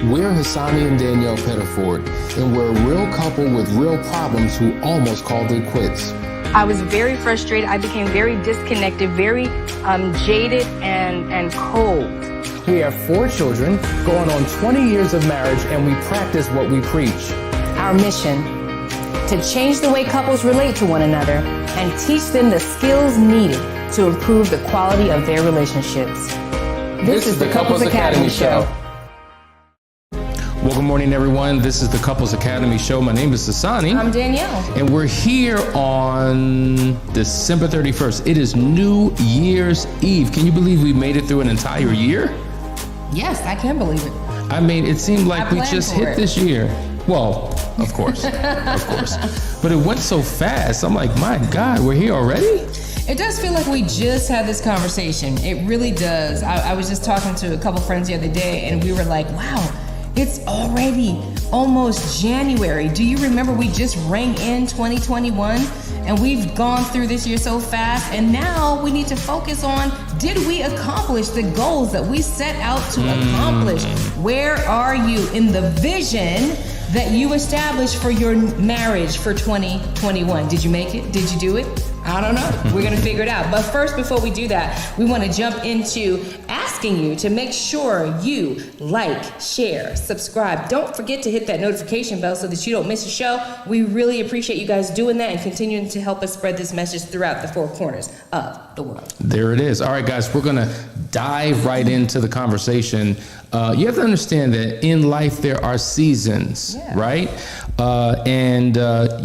We're Hassani and Danielle Pettiford, and we're a real couple with real problems who almost called it quits. I was very frustrated. I became very disconnected, very jaded and cold. We have 4 children, going on 20 years of marriage, and we practice what we preach. Our mission, to change the way couples relate to one another and teach them the skills needed to improve the quality of their relationships. This is the Couples Academy Show. Well, good morning, everyone. This is the Couples Academy Show. My name is Hassani. I'm Danielle. And we're here on December 31st. It is New Year's Eve. Can you believe we made it through an entire year? Yes, I can believe it. I mean, it seemed like we just hit this year. Well, of course, of course. But it went so fast. I'm like, my God, we're here already? It does feel like we just had this conversation. It really does. I was just talking to a couple friends the other day, and we were like, wow, it's already almost January. Do you remember we just rang in 2021? And we've gone through this year so fast, and now we need to focus on, did we accomplish the goals that we set out to accomplish? Where are you in the vision that you established for your marriage for 2021? Did you make it? Did you do it? I don't know. We're going to figure it out. But first, before we do that, we want to jump into asking you to make sure you like, share, subscribe. Don't forget to hit that notification bell so that you don't miss a show. We really appreciate you guys doing that and continuing to help us spread this message throughout the 4 corners of the world. There it is. All right, guys, we're going to dive right into the conversation. You have to understand that in life there are seasons, right? And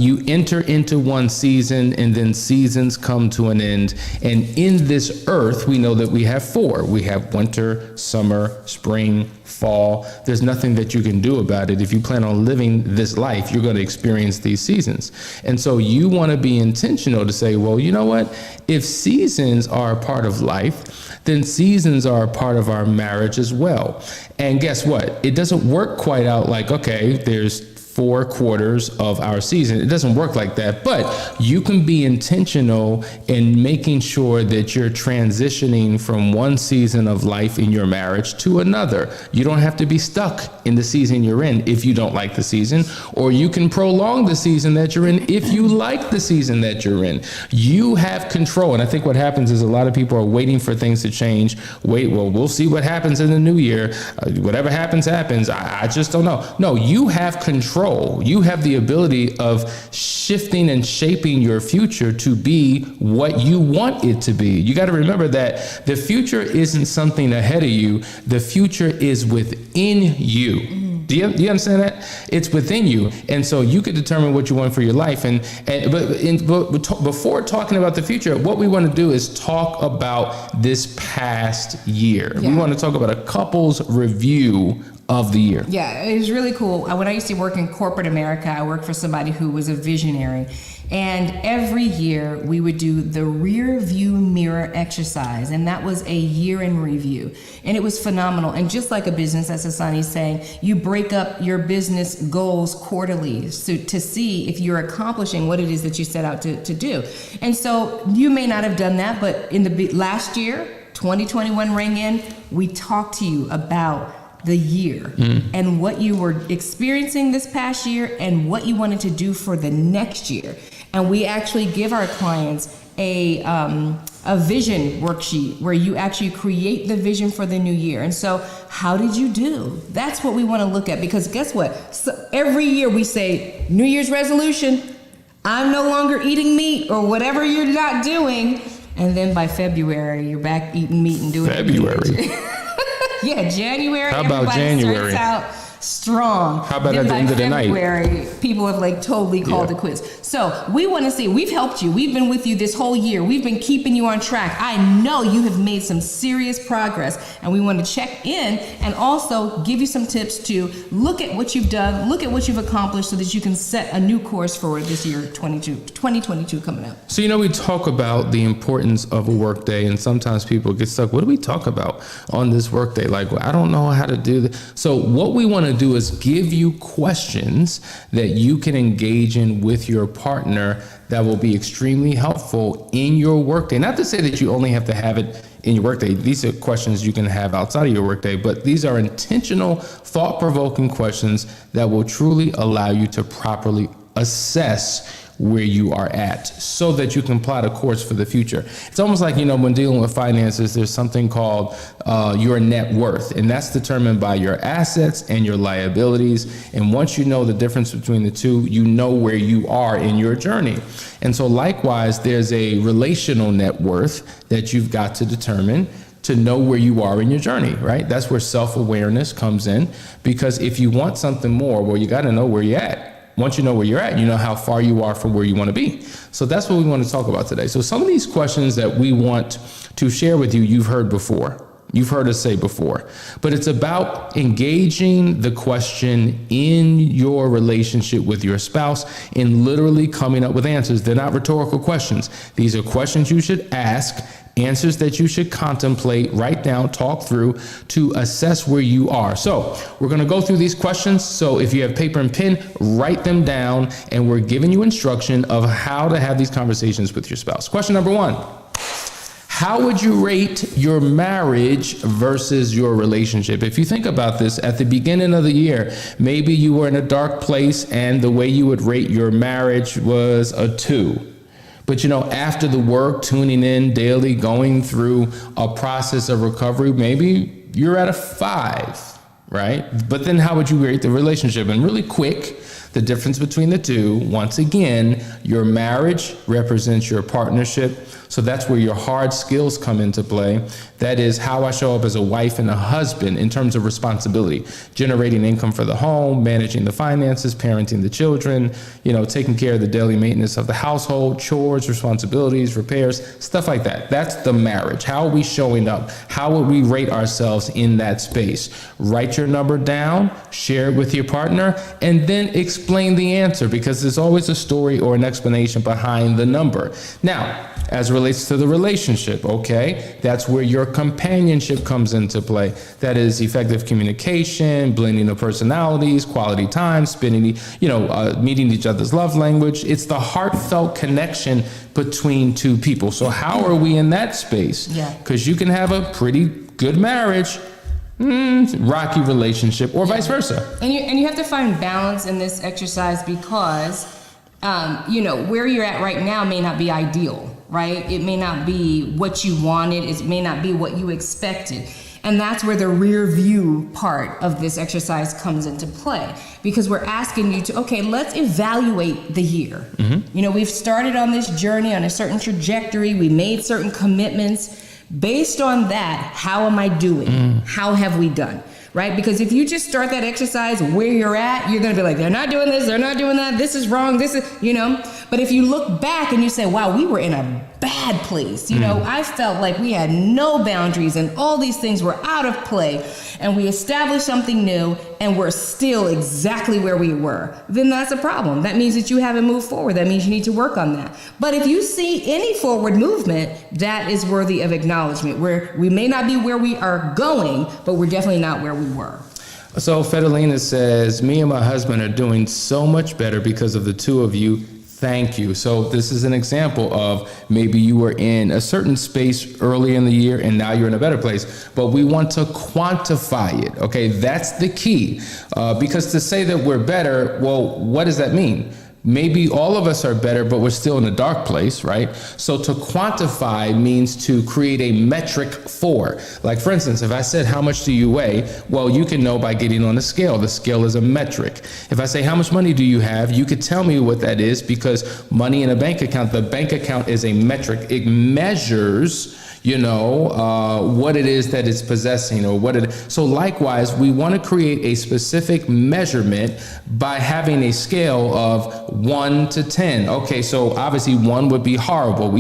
you enter into one season, and then seasons come to an end. And in this earth, we know that we have 4. We have winter, summer, spring, fall. There's nothing that you can do about it. If you plan on living this life, you're going to experience these seasons. And so you want to be intentional to say, well, you know what? If seasons are a part of life, then seasons are a part of our marriage as well. And guess what? It doesn't work quite out like, okay, there's 4 quarters of our season. It doesn't work like that, but you can be intentional in making sure that you're transitioning from one season of life in your marriage to another. You don't have to be stuck in the season you're in if you don't like the season, or you can prolong the season that you're in if you like the season that you're in. You have control. And I think what happens is a lot of people are waiting for things to change. We'll see what happens in the new year. Whatever happens, happens. I just don't know. No, you have control. You have the ability of shifting and shaping your future to be what you want it to be. You got to remember that the future isn't something ahead of you. The future is within you. Do you understand that? It's within you. And so you could determine what you want for your life. But before talking about the future, what we want to do is talk about this past year. We want to talk about a couple's review of the year. Yeah, it was really cool. When I used to work in corporate America, I worked for somebody who was a visionary. And every year we would do the rear view mirror exercise. And that was a year in review. And it was phenomenal. And just like a business, as Hassani's saying, you break up your business goals quarterly to see if you're accomplishing what it is that you set out to do. And so you may not have done that, but in the last year, 2021 rang in, we talked to you about the year and what you were experiencing this past year and what you wanted to do for the next year. And we actually give our clients a vision worksheet where you actually create the vision for the new year. And so how did you do? That's what we want to look at, because guess what? So every year we say, New Year's resolution, I'm no longer eating meat, or whatever you're not doing. And then by February, you're back eating meat and doing February. Yeah, January. How about January? Starts out strong. How about at the end of the night? February, people have totally called it quits. So we want to see, we've helped you. We've been with you this whole year. We've been keeping you on track. I know you have made some serious progress, and we want to check in and also give you some tips to look at what you've done, look at what you've accomplished, so that you can set a new course for this year, 2022 coming up. So, we talk about the importance of a work day, and sometimes people get stuck. What do we talk about on this work day? I don't know how to do this. So what we want to do is give you questions that you can engage in with your partner that will be extremely helpful in your workday. Not to say that you only have to have it in your workday. These are questions you can have outside of your workday, but these are intentional, thought-provoking questions that will truly allow you to properly assess where you are at so that you can plot a course for the future. It's almost like, when dealing with finances, there's something called your net worth, and that's determined by your assets and your liabilities. And once you know the difference between the two, you know where you are in your journey. And so likewise, there's a relational net worth that you've got to determine to know where you are in your journey, right? That's where self-awareness comes in, because if you want something more, well, you got to know where you're at. Once you know where you're at, you know how far you are from where you want to be. So that's what we want to talk about today. So some of these questions that we want to share with you, you've heard before. You've heard us say before, but it's about engaging the question in your relationship with your spouse and literally coming up with answers. They're not rhetorical questions. These are questions you should ask, answers that you should contemplate, write down, talk through to assess where you are. So we're going to go through these questions. So if you have paper and pen, write them down, and we're giving you instruction of how to have these conversations with your spouse. Question number 1. How would you rate your marriage versus your relationship? If you think about this, at the beginning of the year, maybe you were in a dark place and the way you would rate your marriage was a 2. But after the work, tuning in daily, going through a process of recovery, maybe you're at a 5, right? But then how would you rate the relationship? And really quick, the difference between the two, once again, your marriage represents your partnership. So that's where your hard skills come into play. That is how I show up as a wife and a husband in terms of responsibility, generating income for the home, managing the finances, parenting the children, taking care of the daily maintenance of the household, chores, responsibilities, repairs, stuff like that. That's the marriage. How are we showing up? How would we rate ourselves in that space? Write your number down, share it with your partner, and then explain the answer, because there's always a story or an explanation behind the number. Now, as it relates to the relationship, okay, that's where your companionship comes into play. That is effective communication, blending of personalities, quality time, spending, meeting each other's love language. It's the heartfelt connection between two people. So how are we in that space? Yeah. Because you can have a pretty good marriage, rocky relationship, or vice versa. And you have to find balance in this exercise, because where you're at right now may not be ideal, right? It may not be what you wanted. It may not be what you expected. And that's where the rear view part of this exercise comes into play, because we're asking you to, okay, let's evaluate the year. Mm-hmm. We've started on this journey on a certain trajectory. We made certain commitments. Based on that, how am I doing? How have we done? Right? Because if you just start that exercise where you're at, you're going to be like, they're not doing this, they're not doing that, this is wrong, this is, But if you look back and you say, wow, we were in a bad place. I felt like we had no boundaries and all these things were out of play, and we established something new and we're still exactly where we were. Then that's a problem. That means that you haven't moved forward. That means you need to work on that. But if you see any forward movement, that is worthy of acknowledgement, where we may not be where we are going, but we're definitely not where we were. So Federlina says, me and my husband are doing so much better because of the two of you. Thank you. So this is an example of maybe you were in a certain space early in the year and now you're in a better place, but we want to quantify it. Okay, that's the key. Because to say that we're better, well, what does that mean? Maybe all of us are better, but we're still in a dark place, right? So to quantify means to create a metric for. Like, for instance, if I said, how much do you weigh? Well, you can know by getting on a scale. The scale is a metric. If I say, how much money do you have? You could tell me what that is, because money in a bank account, the bank account is a metric. It measures what it is that it's possessing, or what it. So likewise, we want to create a specific measurement by having a scale of 1 to 10. Okay, so obviously 1 would be horrible.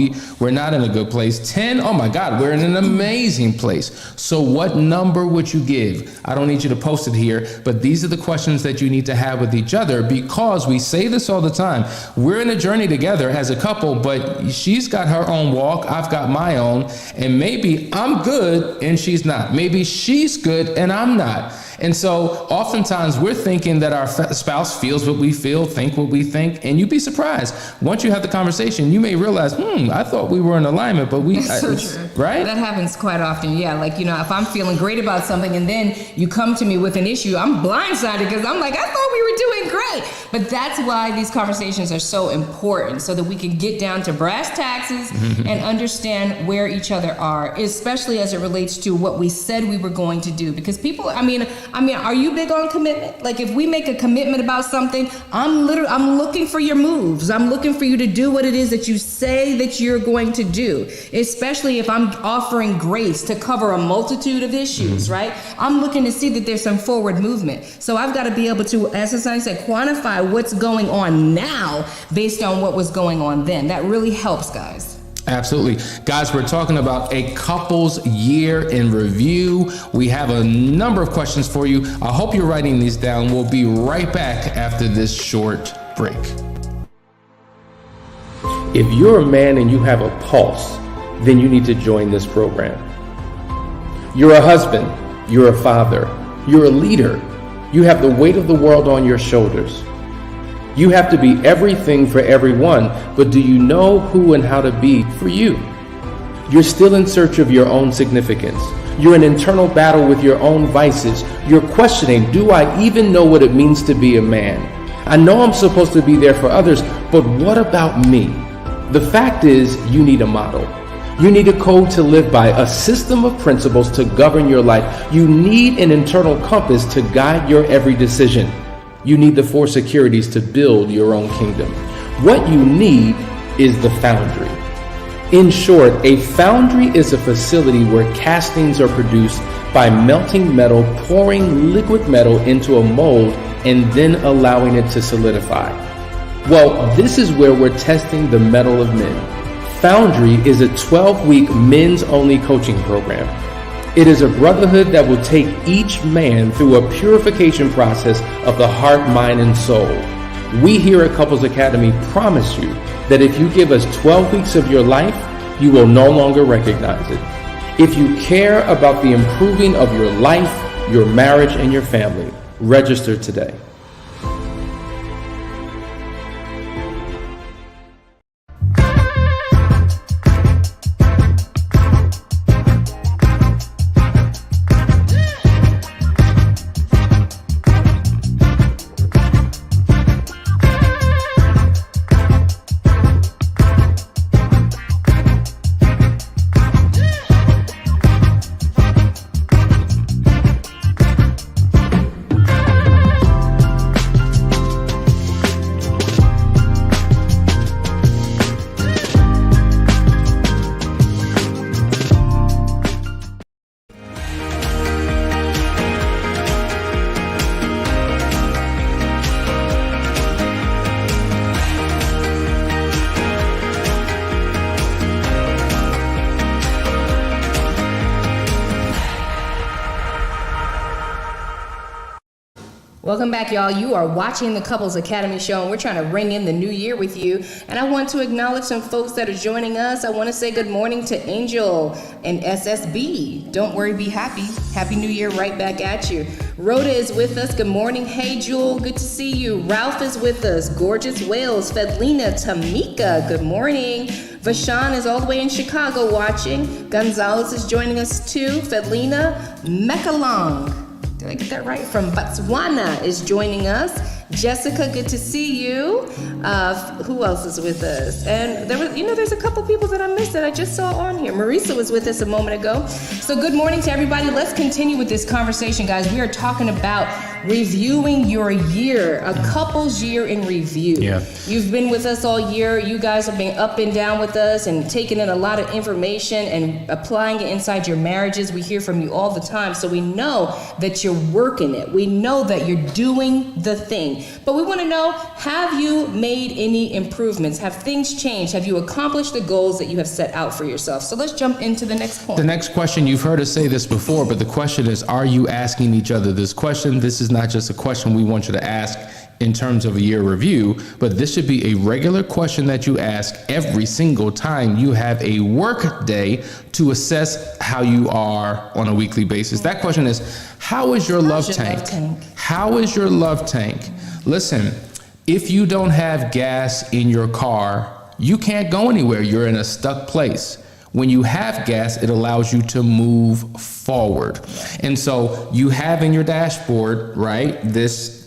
We're not in a good place. 10, oh my God, we're in an amazing place. So what number would you give? I don't need you to post it here, but these are the questions that you need to have with each other, because we say this all the time. We're in a journey together as a couple, but she's got her own walk, I've got my own. And maybe I'm good and she's not. Maybe she's good and I'm not. And so oftentimes we're thinking that our spouse feels what we feel, think what we think, and you'd be surprised. Once you have the conversation, you may realize, I thought we were in alignment, but That's so true. Right? That happens quite often. Yeah, like, if I'm feeling great about something and then you come to me with an issue, I'm blindsided because I'm like, I thought we were doing great. But that's why these conversations are so important, so that we can get down to brass taxes and understand where each other are, especially as it relates to what we said we were going to do. Because people, I mean, are you big on commitment? Like, if we make a commitment about something, I'm looking for your moves. I'm looking for you to do what it is that you say that you're going to do, especially if I'm offering grace to cover a multitude of issues, right? I'm looking to see that there's some forward movement. So I've got to be able to, as Asani said, quantify what's going on now based on what was going on then. That really helps, guys. Absolutely. Guys, we're talking about a couple's year in review. We have a number of questions for you. I hope you're writing these down. We'll be right back after this short break. If you're a man and you have a pulse, then you need to join this program. You're a husband, you're a father, you're a leader. You have the weight of the world on your shoulders. You have to be everything for everyone, but do you know who and how to be for you? You're still in search of your own significance. You're in internal battle with your own vices. You're questioning, do I even know what it means to be a man? I know I'm supposed to be there for others, but what about me? The fact is, you need a model. You need a code to live by, a system of principles to govern your life. You need an internal compass to guide your every decision. You need the 4 securities to build your own kingdom. What you need is the foundry. In short, a foundry is a facility where castings are produced by melting metal, pouring liquid metal into a mold, and then allowing it to solidify. Well, this is where we're testing the metal of men. Foundry is a 12-week men's-only coaching program. It is a brotherhood that will take each man through a purification process of the heart, mind, and soul. We here at Couples Academy promise you that if you give us 12 weeks of your life, you will no longer recognize it. If you care about the improving of your life, your marriage, and your family, register today. Welcome back, y'all. You are watching the Couples Academy show, and we're trying to ring in the new year with you. And I want to acknowledge some folks that are joining us. I want to say good morning to Angel and SSB. Don't worry, be happy. Happy New Year right back at you. Rhoda is with us. Good morning. Hey, Jewel. Good to see you. Ralph is with us. Gorgeous Wales. Fedlina. Tamika. Good morning. Vashan is all the way in Chicago watching. Gonzalez is joining us too. Fedlina. Mekalong. Did I get that right? From Botswana is joining us. Jessica, good to see you. Who else is with us? And there's a couple people that I missed that I just saw on here. Marisa was with us a moment ago. So good morning to everybody. Let's continue with this conversation, guys. We are talking about reviewing your year, a couple's year in review. Yeah. You've been with us all year. You guys have been up and down with us and taking in a lot of information and applying it inside your marriages. We hear from you all the time. So we know that you're working it. We know that you're doing the thing. But we want to know, have you made any improvements? Have things changed? Have you accomplished the goals that you have set out for yourself? So let's jump into the next point. The next question, you've heard us say this before, but the question is, are you asking each other this question? This is not just a question we want you to ask in terms of a year review, but this should be a regular question that you ask every single time you have a work day to assess how you are on a weekly basis. That question is, how is your love tank? How is your love tank? Listen, if you don't have gas in your car, you can't go anywhere. You're in a stuck place. When you have gas, it allows you to move forward. And so you have in your dashboard, right, this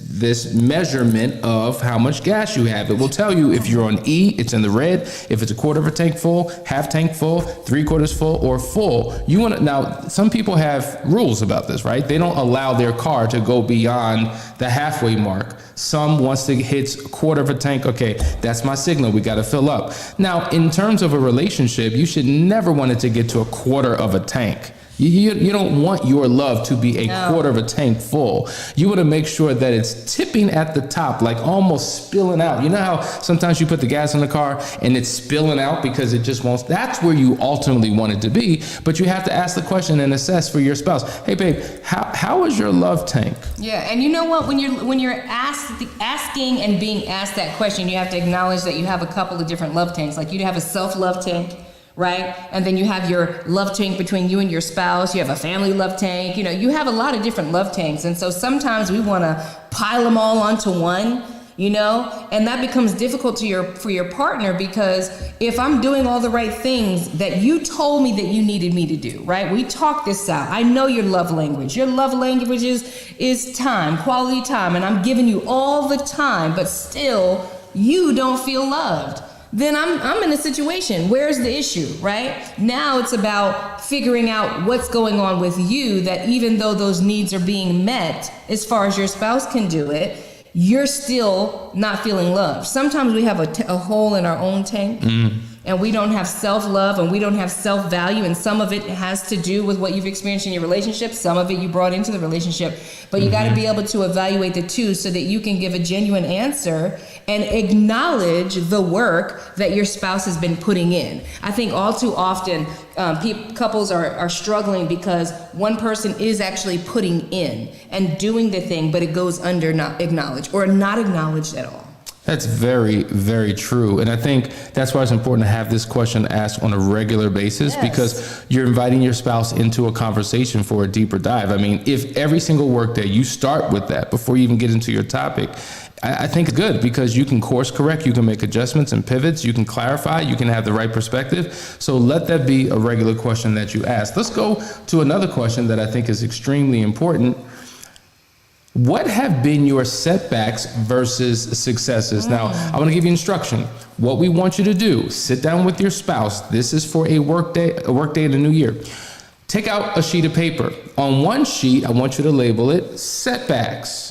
measurement of how much gas you have. It will tell you if you're on E, it's in the red. If it's a quarter of a tank full, half tank full, 3/4 full, or full. You want to, now, some people have rules about this, right? They don't allow their car to go beyond the halfway mark. Some, once it hits a quarter of a tank, okay, that's my signal, we got to fill up. Now, in terms of a relationship, you should never want it to get to a quarter of a tank. You don't want your love to be a quarter of a tank full. You want to make sure that it's tipping at the top, like almost spilling out. You know how sometimes you put the gas in the car and it's spilling out because it just won't. That's where you ultimately want it to be. But you have to ask the question and assess for your spouse. Hey, babe, how is your love tank? Yeah, and you know what? When you're asking and being asked that question, you have to acknowledge that you have a couple of different love tanks. Like you have a self-love tank, right? And then you have your love tank between you and your spouse. You have a family love tank. You know, you have a lot of different love tanks. And so sometimes we want to pile them all onto one, you know, and that becomes difficult for your partner, because if I'm doing all the right things that you told me that you needed me to do, right? We talked this out. I know your love language. Your love language is time, quality time, and I'm giving you all the time, but still you don't feel loved. Then I'm in a situation. Where's the issue, right? Now it's about figuring out what's going on with you, that even though those needs are being met as far as your spouse can do it, you're still not feeling loved. Sometimes we have a hole in our own tank, and we don't have self-love and we don't have self-value, and some of it has to do with what you've experienced in your relationship. Some of it you brought into the relationship, but you got to be able to evaluate the two so that you can give a genuine answer and acknowledge the work that your spouse has been putting in. I think all too often couples are struggling because one person is actually putting in and doing the thing, but it goes under not acknowledged or not acknowledged at all. That's very, very true. And I think that's why it's important to have this question asked on a regular basis, because you're inviting your spouse into a conversation for a deeper dive. I mean, if every single workday you start with that before you even get into your topic, I think it's good, because you can course correct, you can make adjustments and pivots, you can clarify, you can have the right perspective. So let that be a regular question that you ask. Let's go to another question that I think is extremely important. What have been your setbacks versus successes? Now, I want to give you instruction. What we want you to do, sit down with your spouse. This is for a work day in the new year. Take out a sheet of paper. On one sheet, I want you to label it setbacks.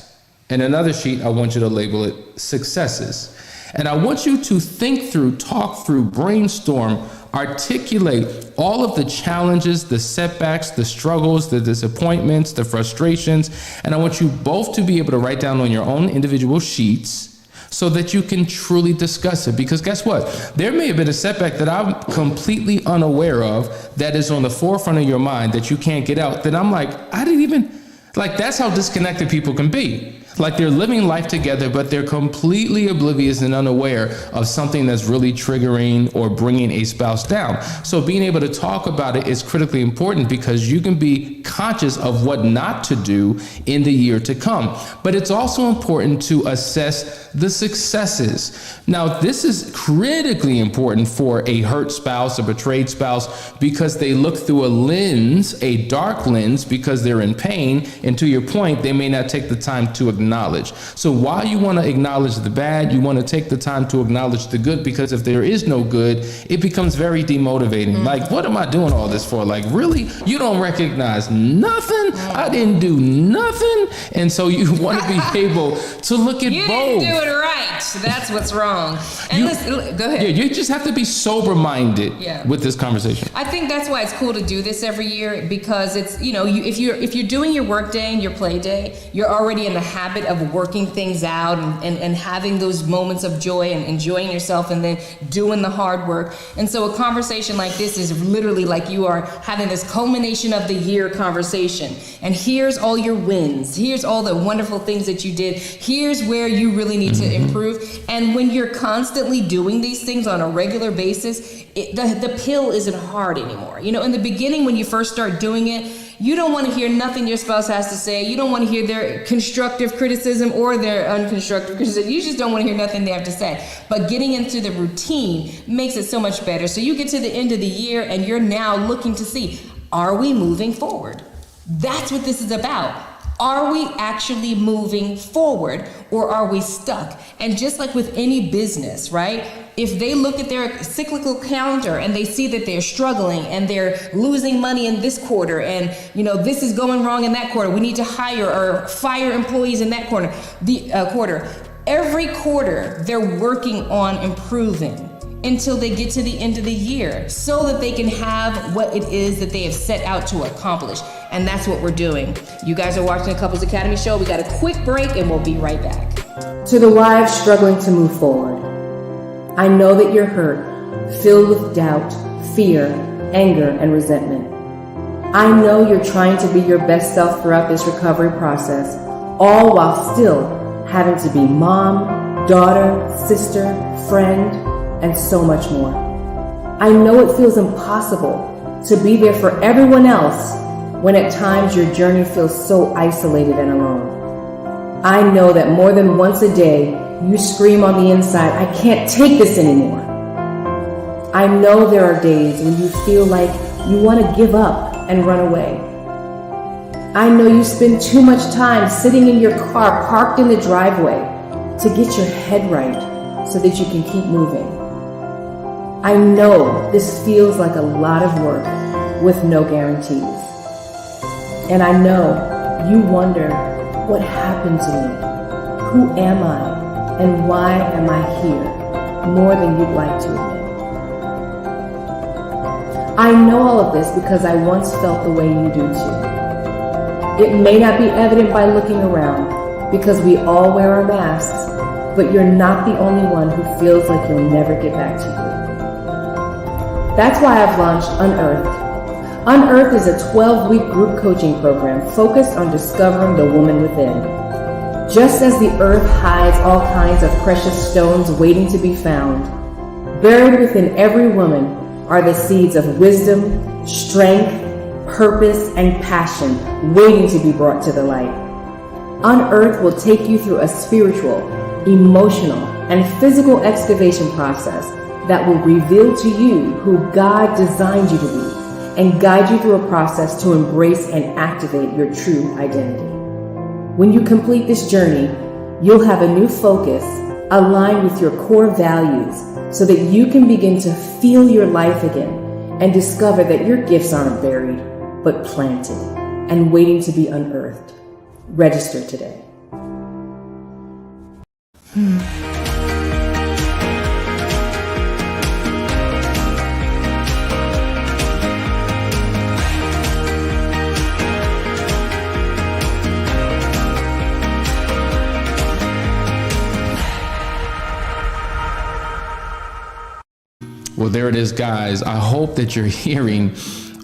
And another sheet, I want you to label it successes. And I want you to think through, talk through, brainstorm, articulate all of the challenges, the setbacks, the struggles, the disappointments, the frustrations. And I want you both to be able to write down on your own individual sheets so that you can truly discuss it. Because guess what? There may have been a setback that I'm completely unaware of that is on the forefront of your mind that you can't get out. Then I'm like, that's how disconnected people can be. Like they're living life together, but they're completely oblivious and unaware of something that's really triggering or bringing a spouse down. So being able to talk about it is critically important, because you can be conscious of what not to do in the year to come. But it's also important to assess the successes. Now, this is critically important for a hurt spouse, a betrayed spouse, because they look through a lens, a dark lens, because they're in pain. And to your point, they may not take the time to acknowledge. So while you want to acknowledge the bad, you want to take the time to acknowledge the good, because if there is no good, it becomes very demotivating. Like, what am I doing all this for? Like, really? You don't recognize nothing? I didn't do nothing? And so you want to be able to look at both. You didn't do it right. That's what's wrong. And go ahead. Yeah, you just have to be sober-minded with this conversation. I think that's why it's cool to do this every year, because it's, if you're doing your work day and your play day, you're already in the habit habit of working things out and having those moments of joy and enjoying yourself and then doing the hard work. And so a conversation like this is literally like you are having this culmination of the year conversation. And here's all your wins. Here's all the wonderful things that you did. Here's where you really need to improve. And when you're constantly doing these things on a regular basis, the pill isn't hard anymore. You know, in the beginning, when you first start doing it, you don't want to hear nothing your spouse has to say. You don't want to hear their constructive criticism or their unconstructive criticism. You just don't want to hear nothing they have to say. But getting into the routine makes it so much better. So you get to the end of the year and you're now looking to see, are we moving forward? That's what this is about. Are we actually moving forward or are we stuck? And just like with any business, right? If they look at their cyclical calendar and they see that they're struggling and they're losing money in this quarter and, you know, this is going wrong in that quarter, we need to hire or fire employees in that quarter. Every quarter, they're working on improving until they get to the end of the year so that they can have what it is that they have set out to accomplish. And that's what we're doing. You guys are watching the Couples Academy show. We got a quick break and we'll be right back. To the wives struggling to move forward, I know that you're hurt, filled with doubt, fear, anger, and resentment. I know you're trying to be your best self throughout this recovery process, all while still having to be mom, daughter, sister, friend, and so much more. I know it feels impossible to be there for everyone else when at times your journey feels so isolated and alone. I know that more than once a day, you scream on the inside, I can't take this anymore. I know there are days when you feel like you want to give up and run away. I know you spend too much time sitting in your car parked in the driveway to get your head right so that you can keep moving. I know this feels like a lot of work with no guarantees. And I know you wonder, what happened to me? Who am I? And why am I here more than you'd like to admit? I know all of this because I once felt the way you do too. It may not be evident by looking around because we all wear our masks, but you're not the only one who feels like you'll never get back to you. That's why I've launched Unearthed. Unearthed is a 12-week group coaching program focused on discovering the woman within. Just as the earth hides all kinds of precious stones waiting to be found, buried within every woman are the seeds of wisdom, strength, purpose, and passion waiting to be brought to the light. Unearthed will take you through a spiritual, emotional, and physical excavation process that will reveal to you who God designed you to be and guide you through a process to embrace and activate your true identity. When you complete this journey, you'll have a new focus aligned with your core values so that you can begin to feel your life again and discover that your gifts aren't buried, but planted and waiting to be unearthed. Register today. Well, there it is, guys. I hope that you're hearing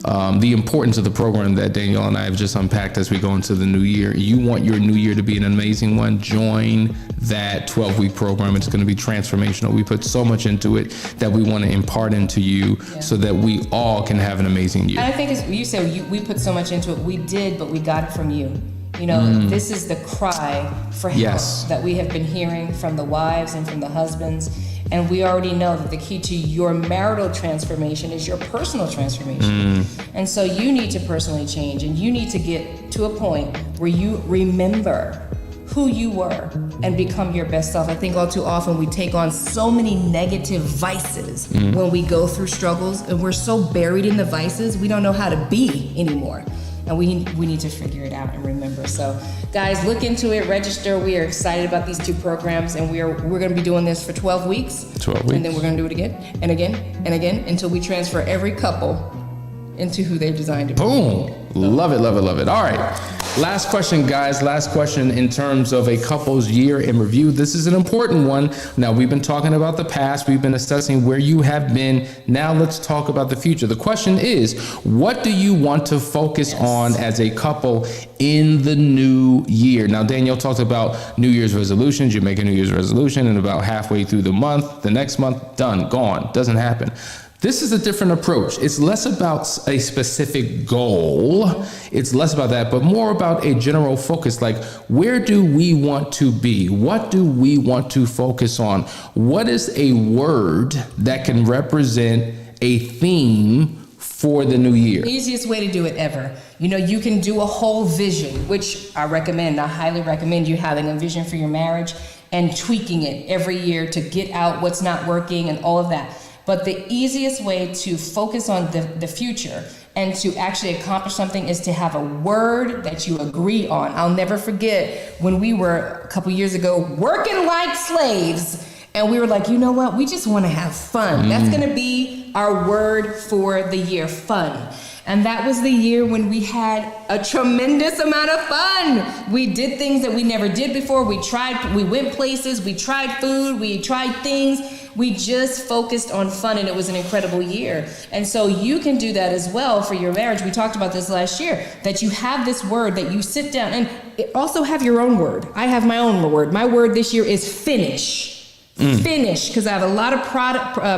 the importance of the program that Danielle and I have just unpacked as we go into the new year. You want your new year to be an amazing one? Join that 12-week program. It's going to be transformational. We put so much into it that we want to impart into you so that we all can have an amazing year. And I think as you said, we put so much into it. We did, but we got it from you. You know, this is the cry for help that we have been hearing from the wives and from the husbands. And we already know that the key to your marital transformation is your personal transformation. And so you need to personally change, and you need to get to a point where you remember who you were and become your best self. I think all too often we take on so many negative vices when we go through struggles, and we're so buried in the vices, we don't know how to be anymore. And we need to figure it out and remember. So guys, look into it, register. We are excited about these two programs, and we're going to be doing this for 12 weeks. 12 weeks. And then we're going to do it again and again and again until we transfer every couple into who they're designed to be. Boom. Love it, love it, love it. All right. Last question, guys. Last question in terms of a couple's year in review. This is an important one. Now, we've been talking about the past. We've been assessing where you have been. Now, let's talk about the future. The question is, what do you want to focus on as a couple in the new year? Now, Danielle talked about New Year's resolutions. You make a New Year's resolution, and about halfway through the month, the next month, done, gone. Doesn't happen. This is a different approach. It's less about a specific goal. It's less about that, but more about a general focus. Like, where do we want to be? What do we want to focus on? What is a word that can represent a theme for the new year? Easiest way to do it ever. You know, you can do a whole vision, which I highly recommend you having a vision for your marriage and tweaking it every year to get out what's not working and all of that. But the easiest way to focus on the future and to actually accomplish something is to have a word that you agree on. I'll never forget when we were a couple years ago working like slaves, and we were like, you know what? We just want to have fun. That's going to be our word for the year, fun. And that was the year when we had a tremendous amount of fun. We did things that we never did before. We went places, we tried food, we tried things. We just focused on fun, and it was an incredible year. And so you can do that as well for your marriage. We talked about this last year, that you have this word that you sit down and also have your own word. I have my own word. My word this year is finish. Finish, because I have a lot of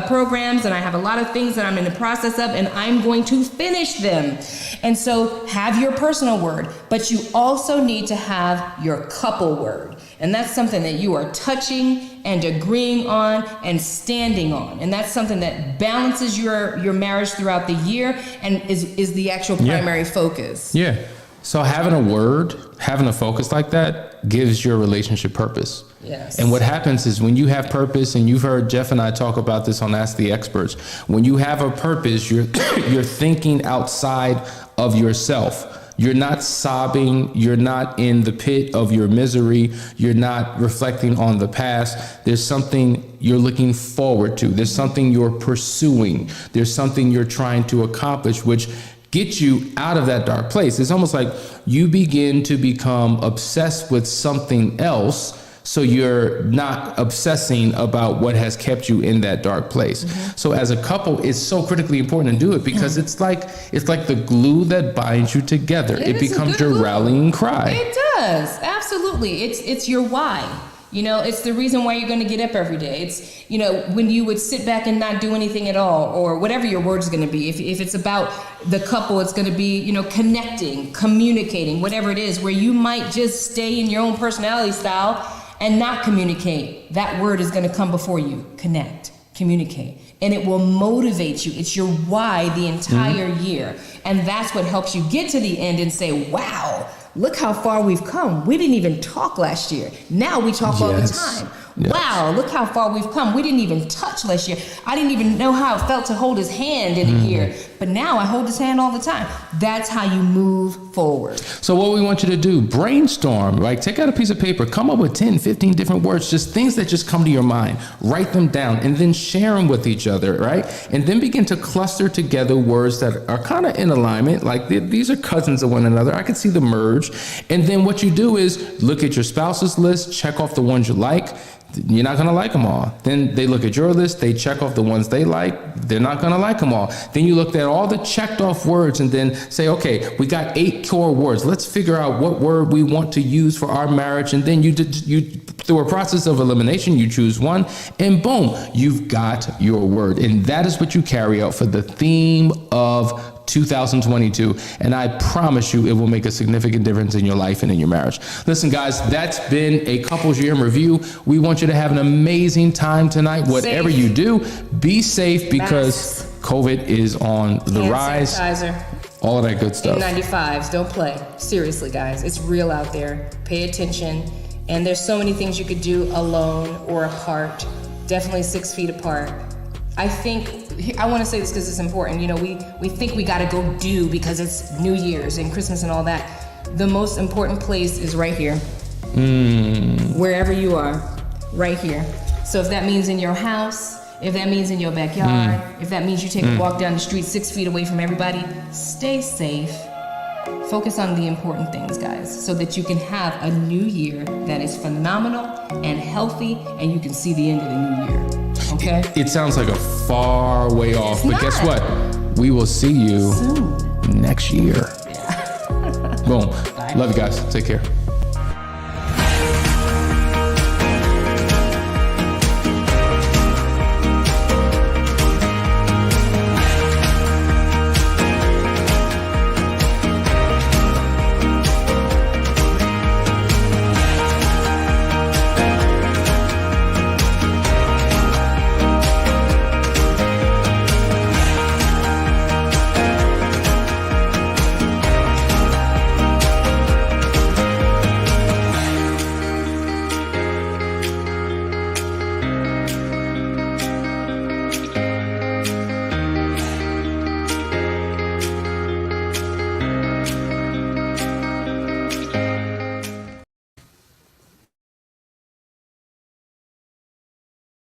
programs, and I have a lot of things that I'm in the process of, and I'm going to finish them. And so have your personal word, but you also need to have your couple word. And that's something that you are touching and agreeing on and standing on. And that's something that balances your marriage throughout the year and is the actual primary focus. Yeah. So having a word, having a focus like that gives your relationship purpose. Yes. And what happens is when you have purpose, and you've heard Jeff and I talk about this on Ask the Experts, when you have a purpose, you're thinking outside of yourself. You're not sobbing. You're not in the pit of your misery. You're not reflecting on the past. There's something you're looking forward to. There's something you're pursuing. There's something you're trying to accomplish, which gets you out of that dark place. It's almost like you begin to become obsessed with something else, so you're not obsessing about what has kept you in that dark place. So as a couple, it's so critically important to do it, because it's like the glue that binds you together. It becomes your rallying cry. It does, absolutely. It's your why. You know, it's the reason why you're going to get up every day. It's, you know, when you would sit back and not do anything at all, or whatever your word's going to be. If it's about the couple, it's going to be, you know, connecting, communicating, whatever it is, where you might just stay in your own personality style and not communicate. That word is going to come before you. Connect, communicate. And it will motivate you. It's your why the entire year. And that's what helps you get to the end and say, wow, look how far we've come. We didn't even talk last year. Now we talk all the time. Yes. Wow, look how far we've come. We didn't even touch last year. I didn't even know how it felt to hold his hand in a year. But now I hold his hand all the time. That's how you move forward. So what we want you to do, brainstorm, right? Take out a piece of paper, come up with 10, 15 different words, just things that just come to your mind. Write them down and then share them with each other, right? And then begin to cluster together words that are kind of in alignment, like these are cousins of one another. I can see the merge. And then what you do is look at your spouse's list, check off the ones you like. You're not going to like them all. Then they look at your list, they check off the ones they like. They're not going to like them all. Then you look at all the checked off words and then say, okay, we got 8 core words. Let's figure out what word we want to use for our marriage. And then you through a process of elimination, you choose one, and boom, you've got your word. And that is what you carry out for the theme of 2022, and I promise you it will make a significant difference in your life and in your marriage. Listen, guys, that's been a couples year in review. We want you to have an amazing time tonight. Whatever you do, be safe, because COVID is on the rise. Sanitizer. All of that good stuff. N95s, don't play. Seriously, guys, it's real out there. Pay attention. And there's so many things you could do alone or apart. Definitely 6 feet apart. I want to say this because it's important. You know, we think we got to go do because it's New Year's and Christmas and all that. The most important place is right here. Wherever you are, right here. So if that means in your house, if that means in your backyard, if that means you take a walk down the street 6 feet away from everybody, stay safe. Focus on the important things, guys, so that you can have a new year that is phenomenal and healthy, and you can see the end of the new year. Okay? It sounds like a far way off, but guess not. what? We will see you Soon. next year. Yeah. Boom. Love you guys. Take care.